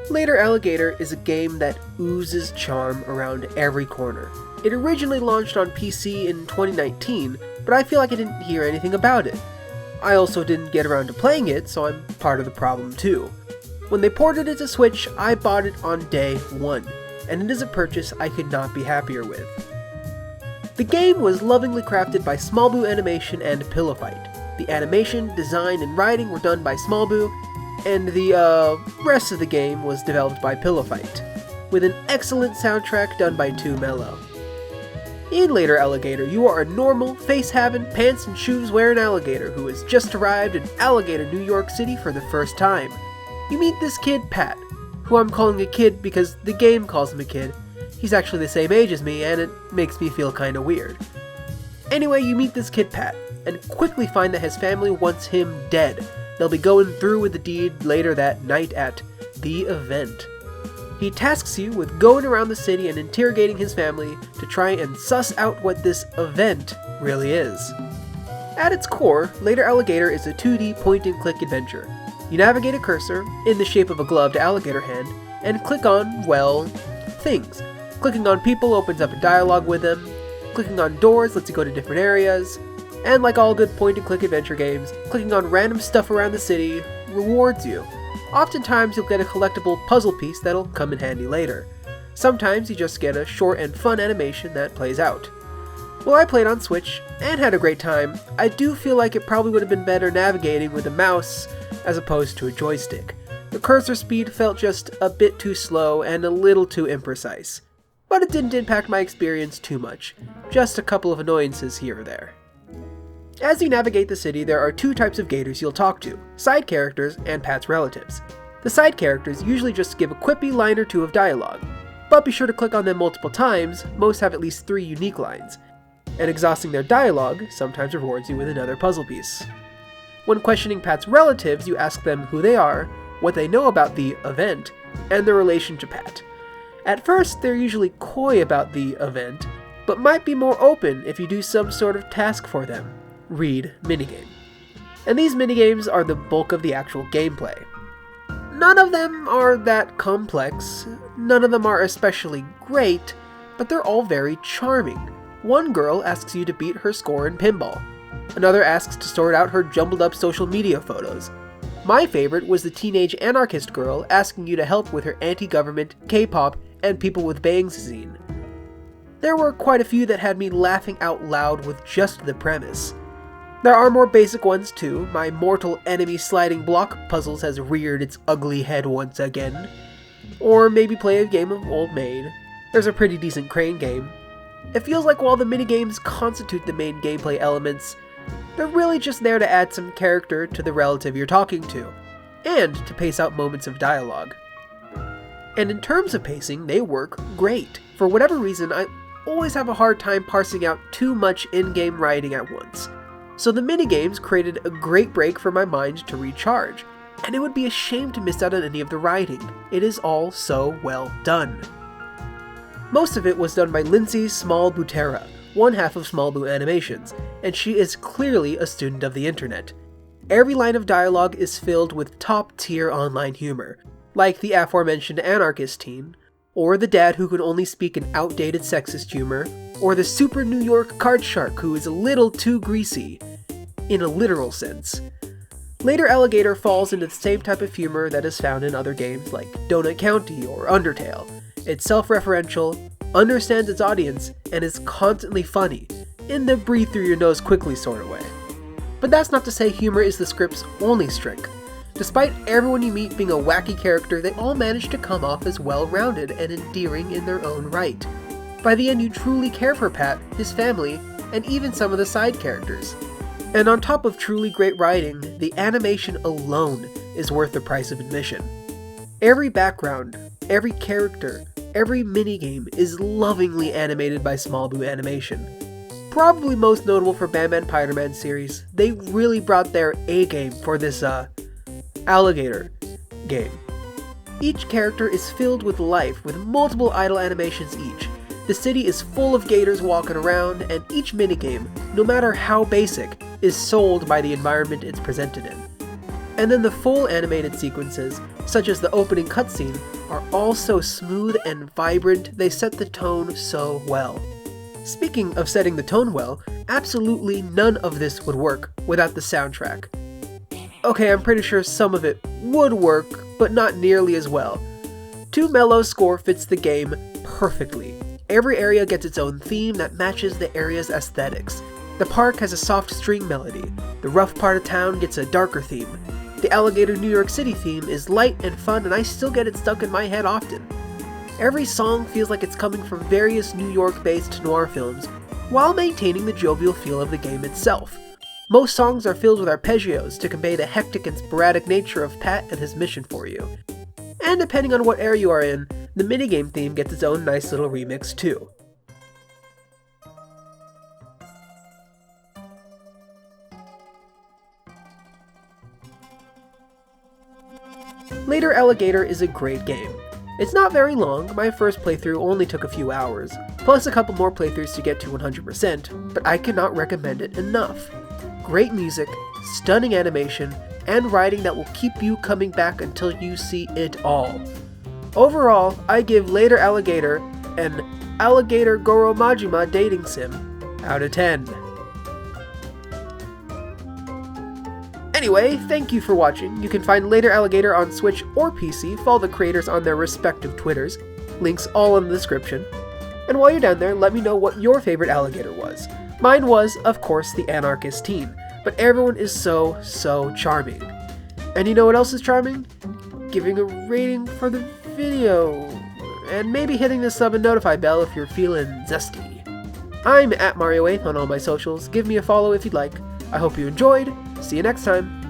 Later Alligator is a game that oozes charm around every corner. It originally launched on PC in 2019, but I feel like I didn't hear anything about it. I also didn't get around to playing it, so I'm part of the problem too. When they ported it to Switch, I bought it on day one, and it is a purchase I could not be happier with. The game was lovingly crafted by Small Boo Animation and Pillow Fight. The animation, design, and writing were done by Small Boo, and the rest of the game was developed by Pillow Fight, with an excellent soundtrack done by 2Mello. In Later Alligator, you are a normal, face-having, pants and shoes wearing alligator who has just arrived in Alligator, New York City for the first time. You meet this kid, Pat, who I'm calling a kid because the game calls him a kid. He's actually the same age as me, and it makes me feel kinda weird. Anyway, you meet this kid, Pat, and quickly find that his family wants him dead. They'll be going through with the deed later that night at the event. He tasks you with going around the city and interrogating his family to try and suss out what this event really is. At its core, Later Alligator is a 2D point-and-click adventure. You navigate a cursor, in the shape of a gloved alligator hand, and click on, well, things. Clicking on people opens up a dialogue with them, clicking on doors lets you go to different areas, and like all good point-and-click adventure games, clicking on random stuff around the city rewards you. Oftentimes you'll get a collectible puzzle piece that'll come in handy later. Sometimes you just get a short and fun animation that plays out. While I played on Switch and had a great time, I do feel like it probably would have been better navigating with a mouse as opposed to a joystick. The cursor speed felt just a bit too slow and a little too imprecise. But it didn't impact my experience too much, just a couple of annoyances here or there. As you navigate the city, there are two types of gators you'll talk to, side characters and Pat's relatives. The side characters usually just give a quippy line or two of dialogue, but be sure to click on them multiple times, most have at least 3 unique lines, and exhausting their dialogue sometimes rewards you with another puzzle piece. When questioning Pat's relatives, you ask them who they are, what they know about the event, and their relation to Pat. At first, they're usually coy about the event, but might be more open if you do some sort of task for them. Read minigame. And these minigames are the bulk of the actual gameplay. None of them are that complex, none of them are especially great, but they're all very charming. One girl asks you to beat her score in pinball. Another asks to sort out her jumbled up social media photos. My favorite was the teenage anarchist girl asking you to help with her anti-government, K-pop, and people with bangs zine. There were quite a few that had me laughing out loud with just the premise. There are more basic ones too. My mortal enemy sliding block puzzles has reared its ugly head once again. Or maybe play a game of Old Maid. There's a pretty decent crane game. It feels like while the minigames constitute the main gameplay elements, they're really just there to add some character to the relative you're talking to, and to pace out moments of dialogue. And in terms of pacing, they work great. For whatever reason, I always have a hard time parsing out too much in-game writing at once. So the minigames created a great break for my mind to recharge, and it would be a shame to miss out on any of the writing. It is all so well done. Most of it was done by Lindsay Small Butera, one half of Small Boo Animations, and she is clearly a student of the internet. Every line of dialogue is filled with top-tier online humor, like the aforementioned anarchist teen, or the dad who can only speak in outdated sexist humor, or the super New York card shark who is a little too greasy, in a literal sense. Later Alligator falls into the same type of humor that is found in other games like Donut County or Undertale. It's self-referential, understands its audience, and is constantly funny, in the breathe through your nose quickly sort of way. But that's not to say humor is the script's only strength. Despite everyone you meet being a wacky character, they all manage to come off as well-rounded and endearing in their own right. By the end, you truly care for Pat, his family, and even some of the side characters. And on top of truly great writing, the animation alone is worth the price of admission. Every background, every character, every minigame is lovingly animated by Small Boo Animation. Probably most notable for Batman Spider-Man series, they really brought their A-game for this, Alligator game. Each character is filled with life, with multiple idle animations each. The city is full of gators walking around, and each minigame, no matter how basic, is sold by the environment it's presented in. And then the full animated sequences, such as the opening cutscene, are all so smooth and vibrant, they set the tone so well. Speaking of setting the tone well, absolutely none of this would work without the soundtrack. Okay, I'm pretty sure some of it would work, but not nearly as well. Too Mellow's score fits the game perfectly. Every area gets its own theme that matches the area's aesthetics. The park has a soft string melody, the rough part of town gets a darker theme. The Alligator New York City theme is light and fun, and I still get it stuck in my head often. Every song feels like it's coming from various New York-based noir films, while maintaining the jovial feel of the game itself. Most songs are filled with arpeggios to convey the hectic and sporadic nature of Pat and his mission for you. And depending on what area you are in, the minigame theme gets its own nice little remix too. Later Alligator is a great game. It's not very long, my first playthrough only took a few hours, plus a couple more playthroughs to get to 100%, but I cannot recommend it enough. Great music, stunning animation, and writing that will keep you coming back until you see it all. Overall, I give Later Alligator an Alligator Goro Majima dating sim out of 10. Anyway, thank you for watching. You can find Later Alligator on Switch or PC, follow the creators on their respective Twitters, links all in the description. And while you're down there, let me know what your favorite alligator was. Mine was, of course, the anarchist teen, but everyone is so charming. And you know what else is charming? Giving a rating for the video, and maybe hitting the sub and notify bell if you're feeling zesty. I'm at Mario8 on all my socials, give me a follow if you'd like. I hope you enjoyed, see you next time.